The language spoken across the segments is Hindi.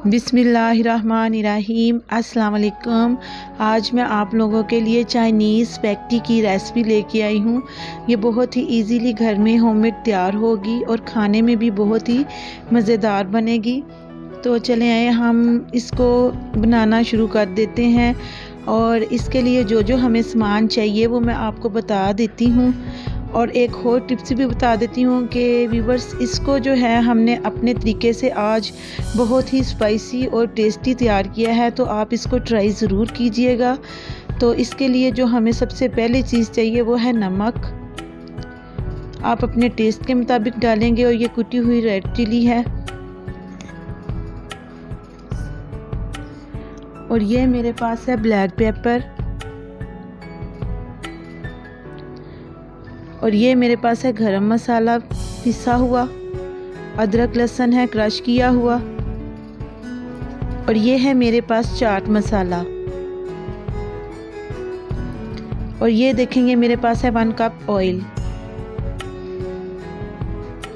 बिस्मिल्लाहिर्रहमानिर्रहीम। अस्सलाम वालेकुम। आज मैं आप लोगों के लिए चाइनीज़ स्पैगेटी की रेसिपी लेके आई हूँ। ये बहुत ही इजीली घर में होममेड तैयार होगी और खाने में भी बहुत ही मज़ेदार बनेगी। तो चलें आए हम इसको बनाना शुरू कर देते हैं। और इसके लिए जो जो हमें सामान चाहिए वो मैं आपको बता देती हूँ। और एक और टिप्स भी बता देती हूँ कि व्यूवर्स, इसको जो है हमने अपने तरीके से आज बहुत ही स्पाइसी और टेस्टी तैयार किया है, तो आप इसको ट्राई ज़रूर कीजिएगा। तो इसके लिए जो हमें सबसे पहली चीज़ चाहिए वो है नमक। आप अपने टेस्ट के मुताबिक डालेंगे। और ये कुटी हुई रेड चिली है। और ये मेरे पास है ब्लैक पेपर। और ये मेरे पास है गरम मसाला पिसा हुआ। अदरक लहसुन है क्रश किया हुआ। और ये है मेरे पास चाट मसाला। और ये देखेंगे मेरे पास है 1 कप ऑयल।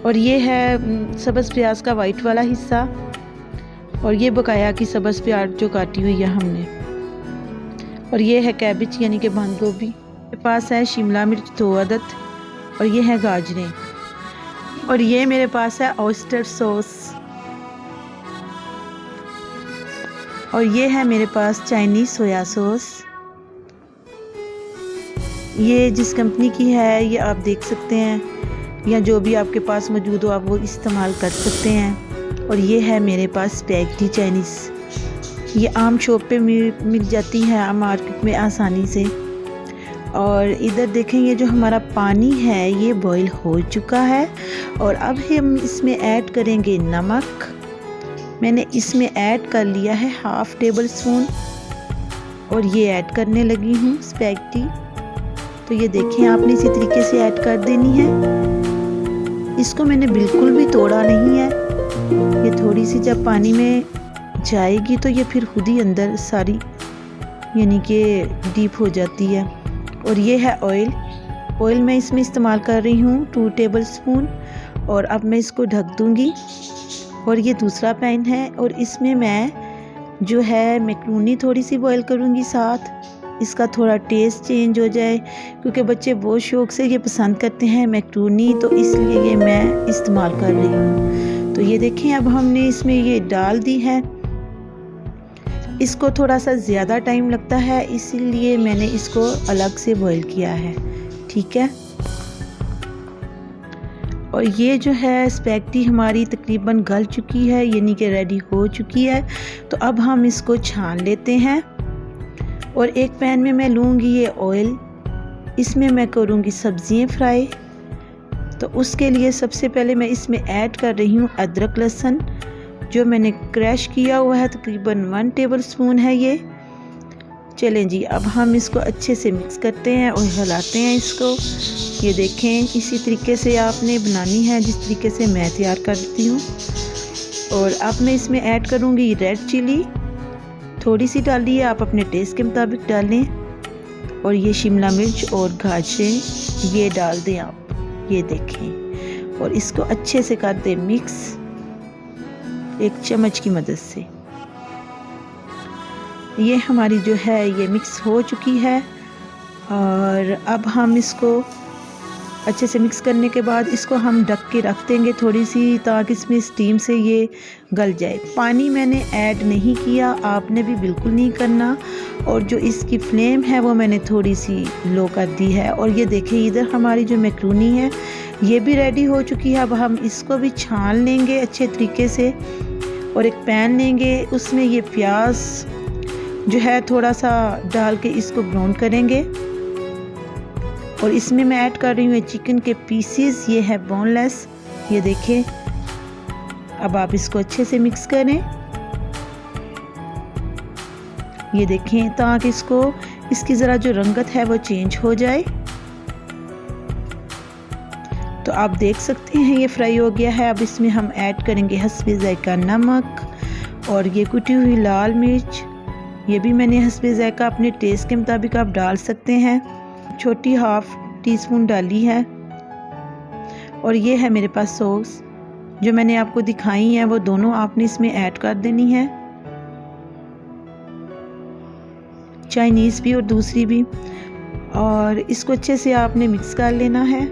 और ये है सब्ज़ प्याज का वाइट वाला हिस्सा। और ये बकाया की सब्ज़ प्याज जो काटी हुई है हमने। और ये है कैबेज यानी कि बंद गोभी। मेरे पास है शिमला मिर्च 2 अदद। और ये है गाजरें। और ये मेरे पास है ऑयस्टर सॉस। और ये है मेरे पास चाइनीज़ सोया सॉस। ये जिस कंपनी की है ये आप देख सकते हैं, या जो भी आपके पास मौजूद हो आप वो इस्तेमाल कर सकते हैं। और ये है मेरे पास स्पैगेटी चाइनीज़। ये आम शॉप पे मिल जाती है मार्केट में आसानी से। और इधर देखें, ये जो हमारा पानी है ये बॉईल हो चुका है। और अब हम इसमें ऐड करेंगे नमक। मैंने इसमें ऐड कर लिया है 1/2 टेबल स्पून। और ये ऐड करने लगी हूँ स्पैगेटी। तो ये देखें, आपने इसी तरीके से ऐड कर देनी है। इसको मैंने बिल्कुल भी तोड़ा नहीं है। ये थोड़ी सी जब पानी में जाएगी तो ये फिर खुद ही अंदर सारी यानी कि डीप हो जाती है। और ये है ऑयल मैं इसमें इस्तेमाल कर रही हूँ 2 टेबल स्पून। और अब मैं इसको ढक दूँगी। और ये दूसरा पैन है और इसमें मैं जो है मैक्रोनी थोड़ी सी बॉईल करूँगी साथ, इसका थोड़ा टेस्ट चेंज हो जाए, क्योंकि बच्चे बहुत शौक़ से ये पसंद करते हैं मैक्रोनी, तो इसलिए ये मैं इस्तेमाल कर रही हूँ। तो ये देखें, अब हमने इसमें ये डाल दी है। इसको थोड़ा सा ज़्यादा टाइम लगता है, इसीलिए मैंने इसको अलग से बॉईल किया है। ठीक है। और ये जो है स्पैगेटी हमारी तकरीबन गल चुकी है, यानी कि रेडी हो चुकी है। तो अब हम इसको छान लेते हैं। और एक पैन में मैं लूँगी ये ऑयल। इसमें मैं करूँगी सब्ज़ियाँ फ्राई। तो उसके लिए सबसे पहले मैं इसमें ऐड कर रही हूँ अदरक लहसुन, जो मैंने क्रश किया हुआ है, तकरीबन 1 टेबल स्पून है ये। चलें जी, अब हम इसको अच्छे से मिक्स करते हैं और हिलाते हैं इसको। ये देखें, इसी तरीके से आपने बनानी है जिस तरीके से मैं तैयार करती हूँ। और अब मैं इसमें ऐड करूँगी रेड चिली। थोड़ी सी डालिए, आप अपने टेस्ट के मुताबिक डालें। और ये शिमला मिर्च और गाजरें ये डाल दें आप। ये देखें, और इसको अच्छे से कर दें मिक्स एक चम्मच की मदद से। ये हमारी जो है ये मिक्स हो चुकी है। और अब हम इसको अच्छे से मिक्स करने के बाद इसको हम ढक के रख देंगे थोड़ी सी, ताकि इसमें स्टीम से ये गल जाए। पानी मैंने ऐड नहीं किया, आपने भी बिल्कुल नहीं करना। और जो इसकी फ्लेम है वो मैंने थोड़ी सी लो कर दी है। और ये देखें, इधर हमारी जो मैक्रोनी है ये भी रेडी हो चुकी है। अब हम इसको भी छान लेंगे अच्छे तरीके से। और एक पैन लेंगे, उसमें ये प्याज जो है थोड़ा सा डाल के इसको ब्राउन करेंगे। और इसमें मैं ऐड कर रही हूँ चिकन के पीसेस। ये है बोनलेस। ये देखें, अब आप इसको अच्छे से मिक्स करें। ये देखें, ताकि इसकी ज़रा जो रंगत है वो चेंज हो जाए। तो आप देख सकते हैं ये फ्राई हो गया है। अब इसमें हम ऐड करेंगे हस्बे ज़ायका नमक। और ये कुटी हुई लाल मिर्च, ये भी मैंने हस्बे ज़ायका अपने टेस्ट के मुताबिक आप डाल सकते हैं। छोटी 1/2 टीस्पून डाली है। और ये है मेरे पास सॉस, जो मैंने आपको दिखाई है वो दोनों आपने इसमें ऐड कर देनी है। चाइनीज़ भी और दूसरी भी। और इसको अच्छे से आपने मिक्स कर लेना है।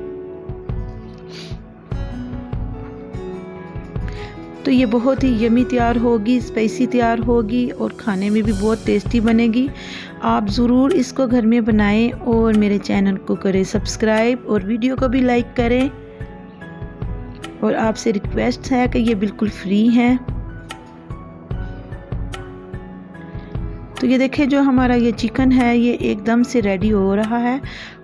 तो ये बहुत ही यमी तैयार होगी, स्पाइसी तैयार होगी और खाने में भी बहुत टेस्टी बनेगी। आप ज़रूर इसको घर में बनाएं और मेरे चैनल को करें सब्सक्राइब और वीडियो को भी लाइक करें। और आपसे रिक्वेस्ट है कि ये बिल्कुल फ्री हैं। तो ये देखें, जो हमारा ये चिकन है ये एकदम से रेडी हो रहा है।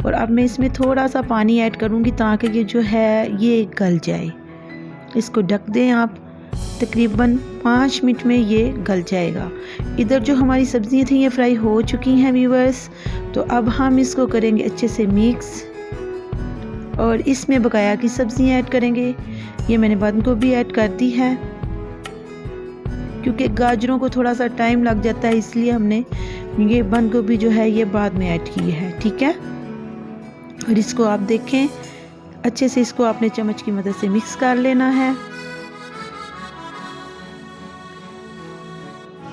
और अब मैं इसमें थोड़ा सा पानी ऐड करूँगी ताकि ये जो है ये गल जाए। इसको ढक दें आप, तकरीबन 5 मिनट में ये गल जाएगा। इधर जो हमारी सब्जियां थी ये फ्राई हो चुकी हैं व्यूअर्स। तो अब हम इसको करेंगे अच्छे से मिक्स और इसमें बकाया की सब्जियां ऐड करेंगे। ये मैंने बंद गोभी ऐड कर दी है, क्योंकि गाजरों को थोड़ा सा टाइम लग जाता है, इसलिए हमने ये बंद गोभी जो है ये बाद में ऐड की है। ठीक है। और इसको आप देखें, अच्छे से इसको आपने चम्मच की मदद से मिक्स कर लेना है।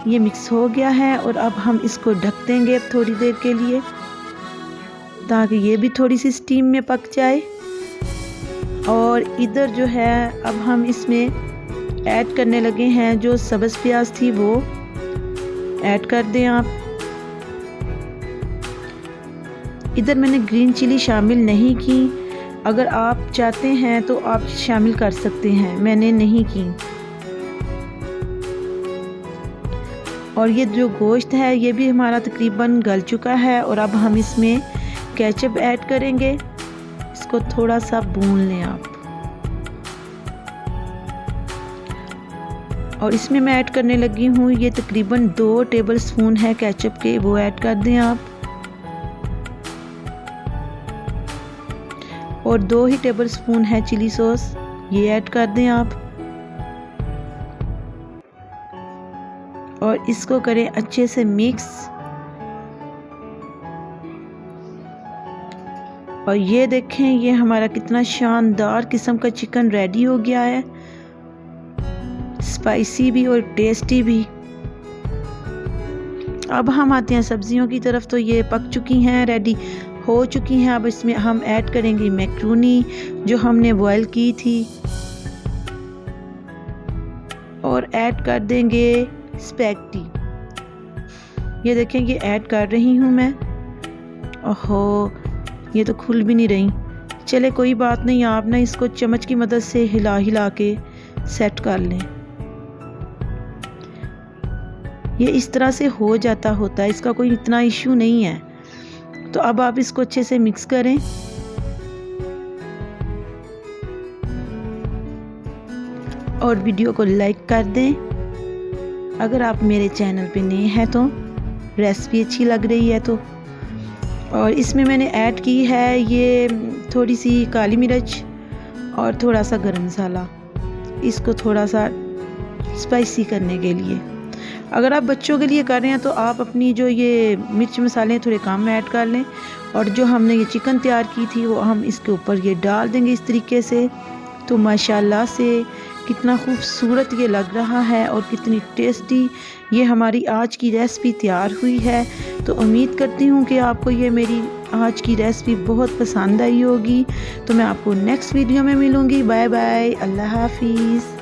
ये मिक्स हो गया है और अब हम इसको ढक देंगे अब थोड़ी देर के लिए, ताकि ये भी थोड़ी सी स्टीम में पक जाए। और इधर जो है अब हम इसमें ऐड करने लगे हैं जो सब्ज़ प्याज थी वो ऐड कर दें आप। इधर मैंने ग्रीन चिली शामिल नहीं की, अगर आप चाहते हैं तो आप शामिल कर सकते हैं, मैंने नहीं की। और ये जो गोश्त है ये भी हमारा तकरीबन गल चुका है। और अब हम इसमें केचप ऐड करेंगे। इसको थोड़ा सा भून लें आप। और इसमें मैं ऐड करने लगी हूँ ये तकरीबन 2 टेबल स्पून है केचप के, वो ऐड कर दें आप। और 2 ही टेबल स्पून है चिली सॉस, ये ऐड कर दें आप। और इसको करें अच्छे से मिक्स। और ये देखें, ये हमारा कितना शानदार किस्म का चिकन रेडी हो गया है, स्पाइसी भी और टेस्टी भी। अब हम आते हैं सब्जियों की तरफ। तो ये पक चुकी हैं, रेडी हो चुकी हैं। अब इसमें हम ऐड करेंगे मैक्रोनी जो हमने बॉयल की थी, और ऐड कर देंगे स्पैगेटी। ये देखें, ये ऐड कर रही हूँ मैं। ओहो, ये तो खुल भी नहीं रही। चले कोई बात नहीं, आप ना इसको चम्मच की मदद से हिला हिला के सेट कर लें। ये इस तरह से हो जाता होता है, इसका कोई इतना इश्यू नहीं है। तो अब आप इसको अच्छे से मिक्स करें। और वीडियो को लाइक कर दें। अगर आप मेरे चैनल पे नए हैं तो रेसिपी अच्छी लग रही है तो। और इसमें मैंने ऐड की है ये थोड़ी सी काली मिर्च और थोड़ा सा गरम मसाला, इसको थोड़ा सा स्पाइसी करने के लिए। अगर आप बच्चों के लिए कर रहे हैं तो आप अपनी जो ये मिर्च मसाले थोड़े कम ऐड कर लें। और जो हमने ये चिकन तैयार की थी वो हम इसके ऊपर ये डाल देंगे इस तरीके से। तो माशाल्लाह से कितना खूबसूरत ये लग रहा है और कितनी टेस्टी ये हमारी आज की रेसिपी तैयार हुई है। तो उम्मीद करती हूँ कि आपको ये मेरी आज की रेसिपी बहुत पसंद आई होगी। तो मैं आपको नेक्स्ट वीडियो में मिलूँगी। बाय बाय, अल्लाह हाफिज़।